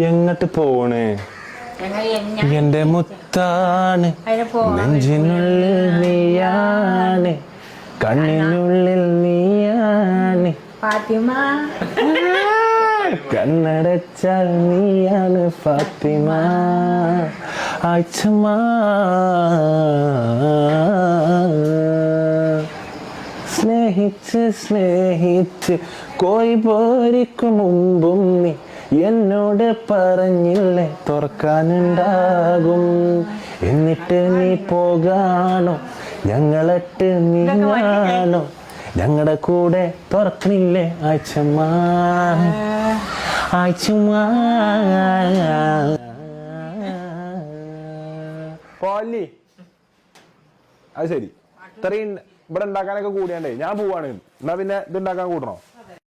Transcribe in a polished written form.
എങ്ങട്ട് പോണ്? എന്റെ മുത്താണ്, നെഞ്ചിനുള്ളിൽ നീയാണ്, കണ്ണിനുള്ളിൽ നീയാണ്, കണ്ണടച്ചാൽ നീയാണ് ഫാത്തിമ. ആഴ്ചമാ സ്നേഹിച്ച് സ്നേഹിച്ച് കോഴി പോരിക്കും മുമ്പും നീ എന്നോട് പറഞ്ഞില്ലേ തുറക്കാനുണ്ടാകും. എന്നിട്ട് നീ പോകാണോ, ഞങ്ങളട്ട് നീങ്ങാണോ, ഞങ്ങളുടെ കൂടെ തുറക്കണില്ലേ ആഴ്ചമാ ആഴ്ചമാ. പോലി അത് ശരി, ഇത്രയും ഇവിടെ ഉണ്ടാക്കാനൊക്കെ കൂടിയാണ്ടേ ഞാൻ പോവാണ്. എന്നാ പിന്നെ ഇത് ഉണ്ടാക്കാൻ കൂടണോ?